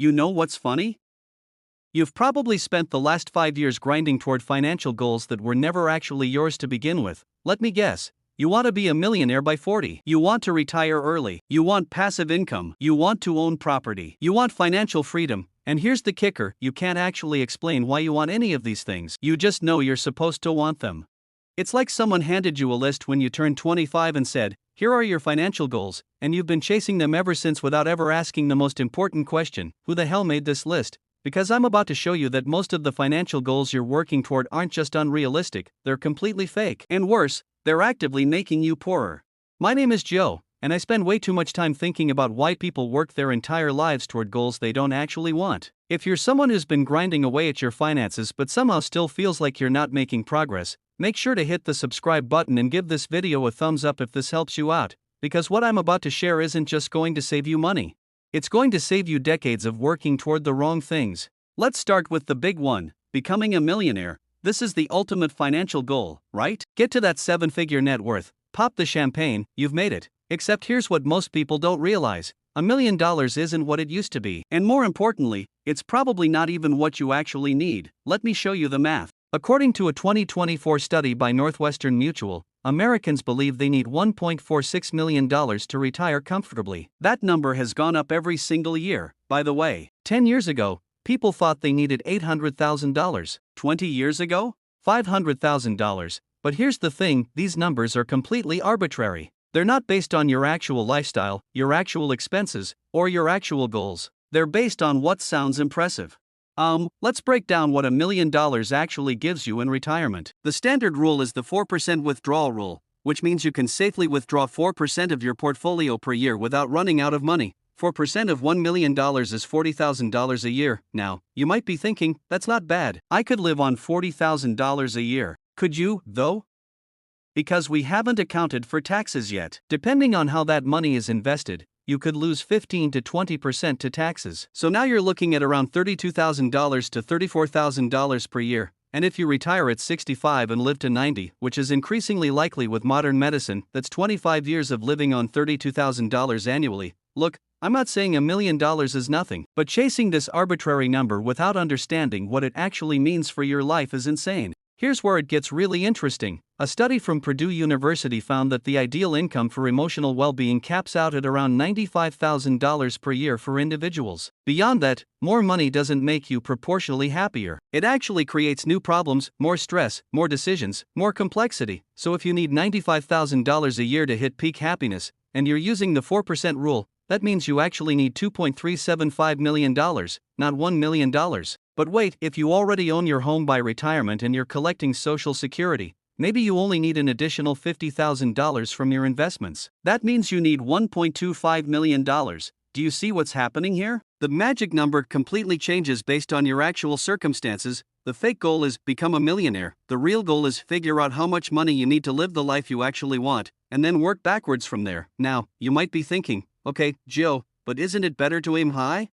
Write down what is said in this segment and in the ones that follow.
You know what's funny? You've probably spent the last 5 years grinding toward financial goals that were never actually yours to begin with. Let me guess. You want to be a millionaire by 40. You want to retire early. You want passive income. You want to own property. You want financial freedom. And here's the kicker, you can't actually explain why you want any of these things. You just know you're supposed to want them. It's like someone handed you a list when you turned 25 and said, "Here are your financial goals," and you've been chasing them ever since without ever asking the most important question, who the hell made this list? Because I'm about to show you that most of the financial goals you're working toward aren't just unrealistic, they're completely fake. And worse, they're actively making you poorer. My name is Joe, and I spend way too much time thinking about why people work their entire lives toward goals they don't actually want. If you're someone who's been grinding away at your finances but somehow still feels like you're not making progress, make sure to hit the subscribe button and give this video a thumbs up if this helps you out, because what I'm about to share isn't just going to save you money. It's going to save you decades of working toward the wrong things. Let's start with the big one, becoming a millionaire. This is the ultimate financial goal, right? Get to that 7-figure net worth, pop the champagne, you've made it. Except here's what most people don't realize. $1 million isn't what it used to be. And more importantly, it's probably not even what you actually need. Let me show you the math. According to a 2024 study by Northwestern Mutual, Americans believe they need $1.46 million to retire comfortably. That number has gone up every single year. By the way, 10 years ago, people thought they needed $800,000. 20 years ago, $500,000. But here's the thing, these numbers are completely arbitrary. They're not based on your actual lifestyle, your actual expenses, or your actual goals. They're based on what sounds impressive. Let's break down what $1 million actually gives you in retirement. The standard rule is the 4% withdrawal rule, which means you can safely withdraw 4% of your portfolio per year without running out of money. 4% of $1 million is $40,000 a year. Now, you might be thinking, that's not bad. I could live on $40,000 a year. Could you, though? Because we haven't accounted for taxes yet. Depending on how that money is invested, you could lose 15 to 20% to taxes. So now you're looking at around $32,000 to $34,000 per year. And if you retire at 65 and live to 90, which is increasingly likely with modern medicine, that's 25 years of living on $32,000 annually. Look, I'm not saying $1 million is nothing, but chasing this arbitrary number without understanding what it actually means for your life is insane. Here's where it gets really interesting. A study from Purdue University found that the ideal income for emotional well-being caps out at around $95,000 per year for individuals. Beyond that, more money doesn't make you proportionally happier. It actually creates new problems, more stress, more decisions, more complexity. So if you need $95,000 a year to hit peak happiness, and you're using the 4% rule, that means you actually need $2.375 million, not $1 million. But wait, if you already own your home by retirement and you're collecting Social Security, maybe you only need an additional $50,000 from your investments. That means you need $1.25 million. Do you see what's happening here? The magic number completely changes based on your actual circumstances. The fake goal is become a millionaire. The real goal is figure out how much money you need to live the life you actually want, and then work backwards from there. Now, you might be thinking, okay, Joe, but isn't it better to aim high?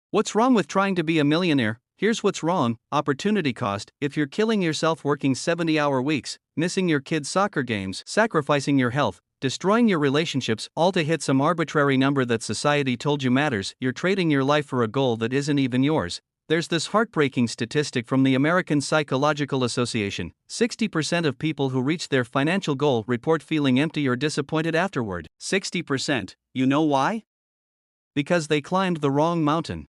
What's wrong with trying to be a millionaire? Here's what's wrong: opportunity cost. If you're killing yourself working 70-hour weeks, missing your kids' soccer games, sacrificing your health, destroying your relationships, all to hit some arbitrary number that society told you matters, you're trading your life for a goal that isn't even yours. There's this heartbreaking statistic from the American Psychological Association. 60% of people who reach their financial goal report feeling empty or disappointed afterward. 60%. You know why? Because they climbed the wrong mountain.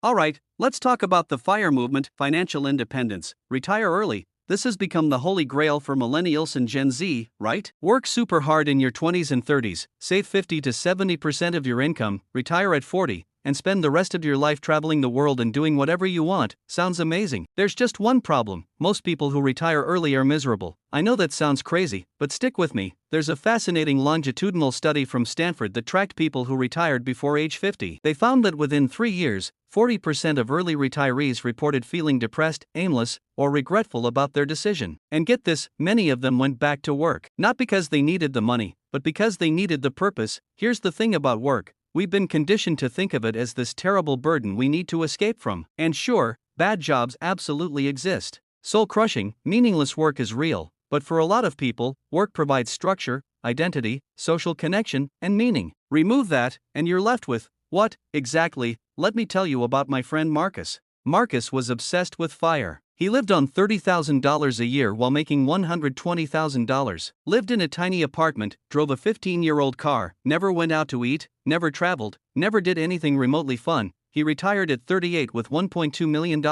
Alright, let's talk about the FIRE movement, financial independence. Retire early. This has become the holy grail for millennials and Gen Z, right? Work super hard in your 20s and 30s, save 50 to 70% of your income, retire at 40, and spend the rest of your life traveling the world and doing whatever you want. Sounds amazing. There's just one problem: most people who retire early are miserable. I know that sounds crazy, but stick with me. There's a fascinating longitudinal study from Stanford that tracked people who retired before age 50. They found that within 3 years, 40% of early retirees reported feeling depressed, aimless, or regretful about their decision. And get this, many of them went back to work. Not because they needed the money, but because they needed the purpose. Here's the thing about work. We've been conditioned to think of it as this terrible burden we need to escape from. And sure, bad jobs absolutely exist. Soul-crushing, meaningless work is real, but for a lot of people, work provides structure, identity, social connection, and meaning. Remove that, and you're left with, What, exactly? Let me tell you about my friend Marcus. Marcus was obsessed with fire. He lived on $30,000 a year while making $120,000, lived in a tiny apartment, drove a 15-year-old car, never went out to eat, never traveled, never did anything remotely fun. He retired at 38 with $1.2 million,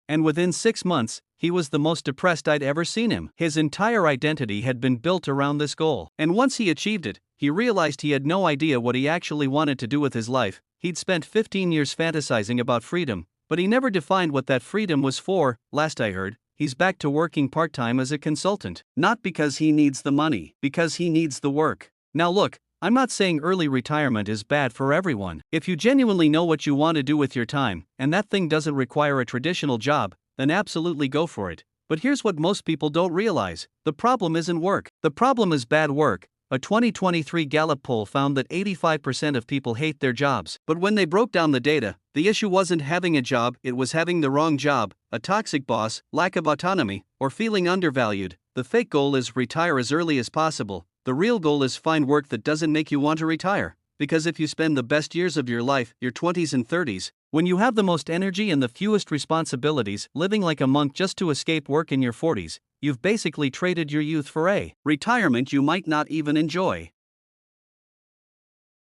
and within 6 months, he was the most depressed I'd ever seen him. His entire identity had been built around this goal, and once he achieved it, he realized he had no idea what he actually wanted to do with his life. He'd spent 15 years fantasizing about freedom, but he never defined what that freedom was for. Last I heard, he's back to working part-time as a consultant. Not because he needs the money, because he needs the work. Now look, I'm not saying early retirement is bad for everyone. If you genuinely know what you want to do with your time, and that thing doesn't require a traditional job, then absolutely go for it. But here's what most people don't realize. The problem isn't work. The problem is bad work. A 2023 Gallup poll found that 85% of people hate their jobs. But when they broke down the data, the issue wasn't having a job, it was having the wrong job, a toxic boss, lack of autonomy, or feeling undervalued. The fake goal is retire as early as possible. The real goal is find work that doesn't make you want to retire. Because if you spend the best years of your life, your 20s and 30s, when you have the most energy and the fewest responsibilities, living like a monk just to escape work in your 40s, you've basically traded your youth for a retirement you might not even enjoy.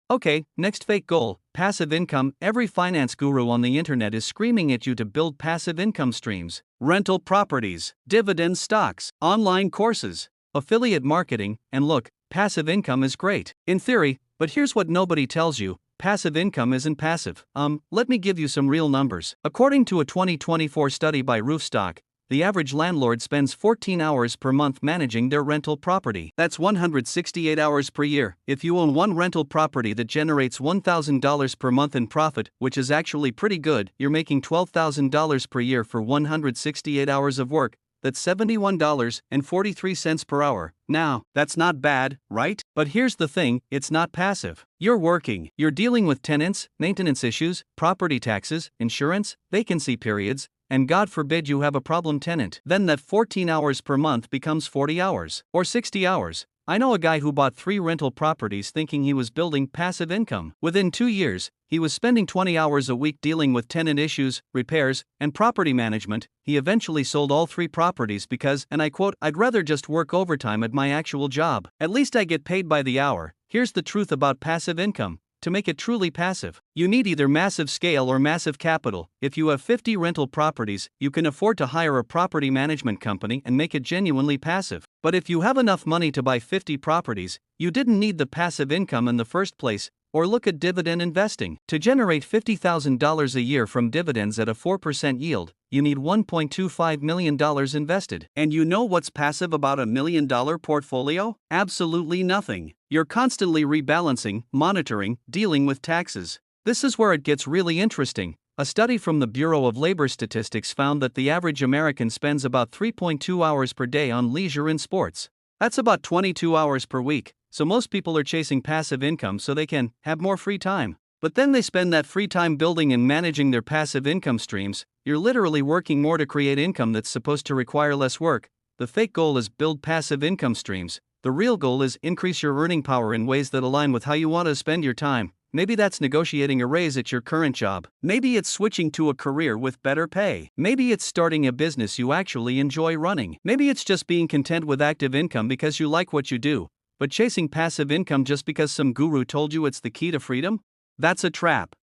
Okay, next fake goal, passive income. Every finance guru on the internet is screaming at you to build passive income streams. Rental properties, dividend stocks, online courses, affiliate marketing, and look, passive income is great, in theory, but here's what nobody tells you. Passive income isn't passive. Let me give you some real numbers. According to a 2024 study by Roofstock, the average landlord spends 14 hours per month managing their rental property. That's 168 hours per year. If you own one rental property that generates $1,000 per month in profit, which is actually pretty good, you're making $12,000 per year for 168 hours of work. That's $71.43 per hour. Now, that's not bad, right? But here's the thing, it's not passive. You're working, you're dealing with tenants, maintenance issues, property taxes, insurance, vacancy periods, and God forbid you have a problem tenant. Then that 14 hours per month becomes 40 hours, or 60 hours. I know a guy who bought 3 rental properties thinking he was building passive income. Within 2 years, he was spending 20 hours a week dealing with tenant issues, repairs, and property management. He eventually sold all 3 properties because, and I quote, "I'd rather just work overtime at my actual job. At least I get paid by the hour." Here's the truth about passive income. To make it truly passive, you need either massive scale or massive capital. If you have 50 rental properties, you can afford to hire a property management company and make it genuinely passive. But if you have enough money to buy 50 properties, you didn't need the passive income in the first place. Or look at dividend investing. To generate $50,000 a year from dividends at a 4% yield, you need $1.25 million invested. And you know what's passive about $1 million portfolio? Absolutely nothing. You're constantly rebalancing, monitoring, dealing with taxes. This is where it gets really interesting. A study from the Bureau of Labor Statistics found that the average American spends about 3.2 hours per day on leisure and sports. That's about 22 hours per week. So most people are chasing passive income so they can have more free time. But then they spend that free time building and managing their passive income streams. You're literally working more to create income that's supposed to require less work. The fake goal is build passive income streams. The real goal is increase your earning power in ways that align with how you want to spend your time. Maybe that's negotiating a raise at your current job. Maybe it's switching to a career with better pay. Maybe it's starting a business you actually enjoy running. Maybe it's just being content with active income because you like what you do. But chasing passive income just because some guru told you it's the key to freedom? That's a trap.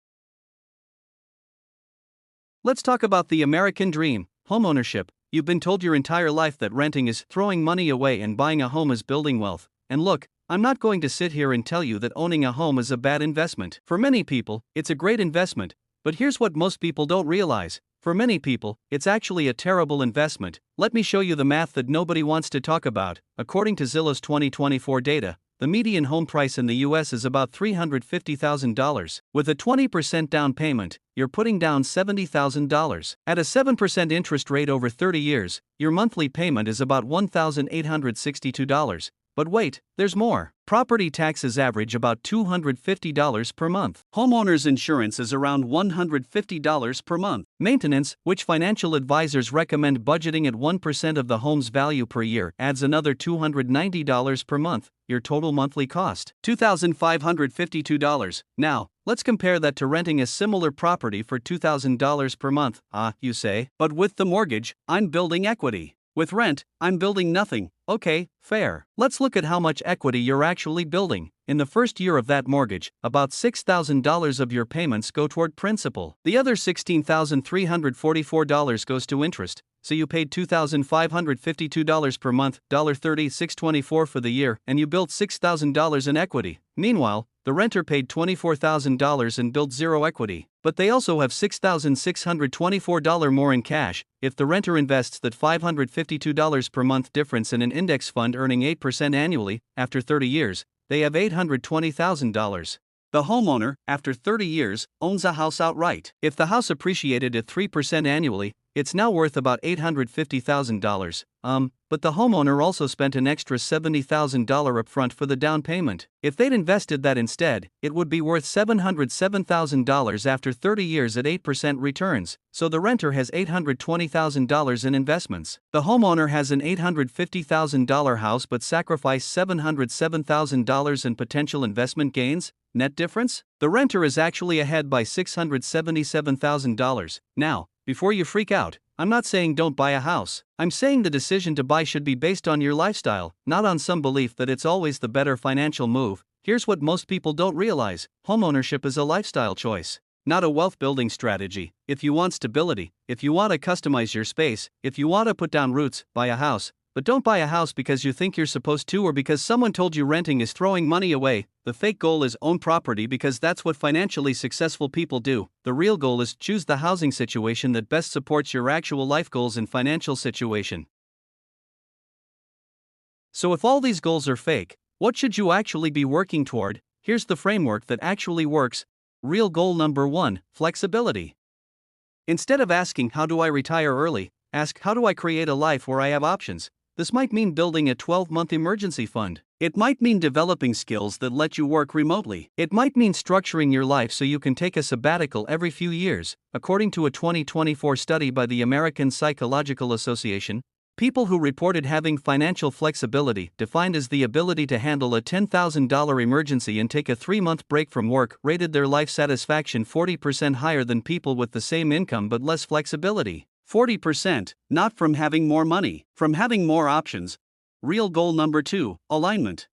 Let's talk about the American dream, homeownership. You've been told your entire life that renting is throwing money away and buying a home is building wealth. And look, I'm not going to sit here and tell you that owning a home is a bad investment. For many people, it's a great investment. But here's what most people don't realize. For many people, it's actually a terrible investment. Let me show you the math that nobody wants to talk about. According to Zillow's 2024 data, the median home price in the US is about $350,000. With a 20% down payment, you're putting down $70,000. At a 7% interest rate over 30 years, your monthly payment is about $1,862. But wait, there's more. Property taxes average about $250 per month. Homeowners insurance is around $150 per month. Maintenance, which financial advisors recommend budgeting at 1% of the home's value per year, adds another $290 per month. Your total monthly cost, $2,552. Now, let's compare that to renting a similar property for $2,000 per month. You say, but with the mortgage, I'm building equity. With rent, I'm building nothing. Okay, fair. Let's look at how much equity you're actually building. In the first year of that mortgage, about $6,000 of your payments go toward principal. The other $16,344 goes to interest. So you paid $2,552 per month, $36.24 for the year, and you built $6,000 in equity. Meanwhile, the renter paid $24,000 and built zero equity. But they also have $6,624 more in cash. If the renter invests that $552 per month difference in an index fund earning 8% annually, after 30 years, they have $820,000. The homeowner, after 30 years, owns a house outright. If the house appreciated at 3% annually, it's now worth about $850,000. But the homeowner also spent an extra $70,000 upfront for the down payment. If they'd invested that instead, it would be worth $707,000 after 30 years at 8% returns. So the renter has $820,000 in investments. The homeowner has an $850,000 house but sacrificed $707,000 in potential investment gains. Net difference? The renter is actually ahead by $677,000. Now, before you freak out, I'm not saying don't buy a house. I'm saying the decision to buy should be based on your lifestyle, not on some belief that it's always the better financial move. Here's what most people don't realize: homeownership is a lifestyle choice, not a wealth building strategy. If you want stability, if you want to customize your space, if you want to put down roots, buy a house. But don't buy a house because you think you're supposed to or because someone told you renting is throwing money away. The fake goal is own property because that's what financially successful people do. The real goal is choose the housing situation that best supports your actual life goals and financial situation. So if all these goals are fake, what should you actually be working toward? Here's the framework that actually works. Real goal number 1, flexibility. Instead of asking how do I retire early, ask how do I create a life where I have options. This might mean building a 12-month emergency fund. It might mean developing skills that let you work remotely. It might mean structuring your life so you can take a sabbatical every few years. According to a 2024 study by the American Psychological Association, people who reported having financial flexibility, defined as the ability to handle a $10,000 emergency and take a 3-month break from work, rated their life satisfaction 40% higher than people with the same income but less flexibility. 40%, not from having more money, from having more options. Real goal number 2, alignment.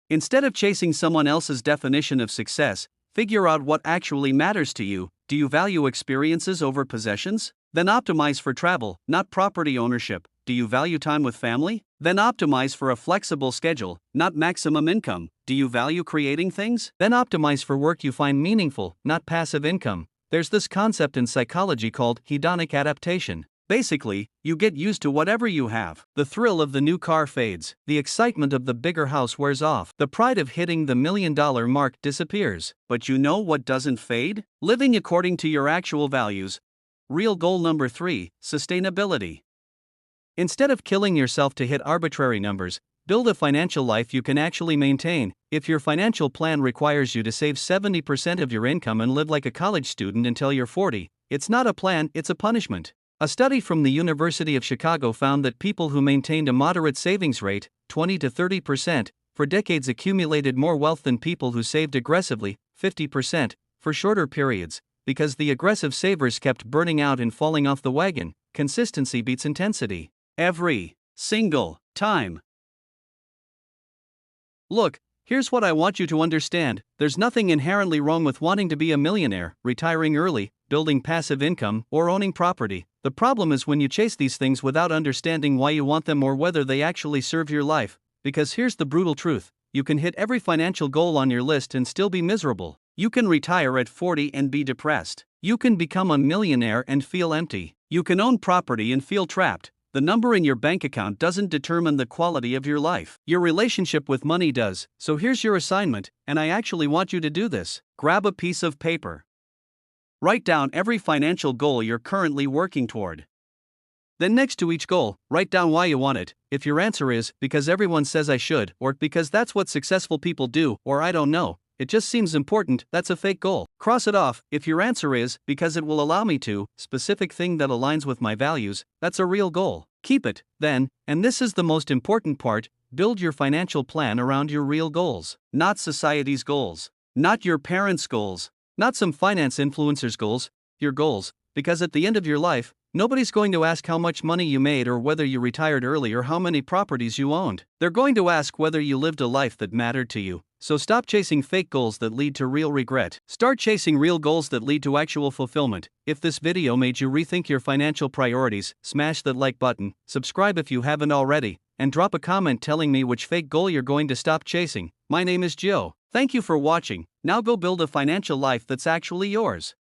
Instead of chasing someone else's definition of success, figure out what actually matters to you. Do you value experiences over possessions? Then optimize for travel, not property ownership. Do you value time with family? Then optimize for a flexible schedule, not maximum income. Do you value creating things? Then optimize for work you find meaningful, not passive income. There's this concept in psychology called hedonic adaptation. Basically, you get used to whatever you have. The thrill of the new car fades. The excitement of the bigger house wears off. The pride of hitting the $1 million mark disappears. But you know what doesn't fade? Living according to your actual values. Real goal number 3, sustainability. Instead of killing yourself to hit arbitrary numbers, build a financial life you can actually maintain. If your financial plan requires you to save 70% of your income and live like a college student until you're 40, it's not a plan, it's a punishment. A study from the University of Chicago found that people who maintained a moderate savings rate, 20 to 30%, for decades accumulated more wealth than people who saved aggressively, 50%, for shorter periods, because the aggressive savers kept burning out and falling off the wagon. Consistency beats intensity. Every single time. Look, here's what I want you to understand. There's nothing inherently wrong with wanting to be a millionaire, retiring early, building passive income, or owning property. The problem is when you chase these things without understanding why you want them or whether they actually serve your life. Because here's the brutal truth: you can hit every financial goal on your list and still be miserable. You can retire at 40 and be depressed. You can become a millionaire and feel empty. You can own property and feel trapped. The number in your bank account doesn't determine the quality of your life. Your relationship with money does. So here's your assignment, and I actually want you to do this. Grab a piece of paper. Write down every financial goal you're currently working toward. Then next to each goal, write down why you want it. If your answer is, because everyone says I should, or because that's what successful people do, or I don't know, it just seems important, that's a fake goal. Cross it off. If your answer is, because it will allow me to, specific thing that aligns with my values, that's a real goal. Keep it, then, and this is the most important part, build your financial plan around your real goals. Not society's goals. Not your parents' goals. Not some finance influencer's goals, your goals, because at the end of your life, nobody's going to ask how much money you made or whether you retired early or how many properties you owned. They're going to ask whether you lived a life that mattered to you. So stop chasing fake goals that lead to real regret. Start chasing real goals that lead to actual fulfillment. If this video made you rethink your financial priorities, smash that like button, subscribe if you haven't already, and drop a comment telling me which fake goal you're going to stop chasing. My name is Joe. Thank you for watching. Now go build a financial life that's actually yours.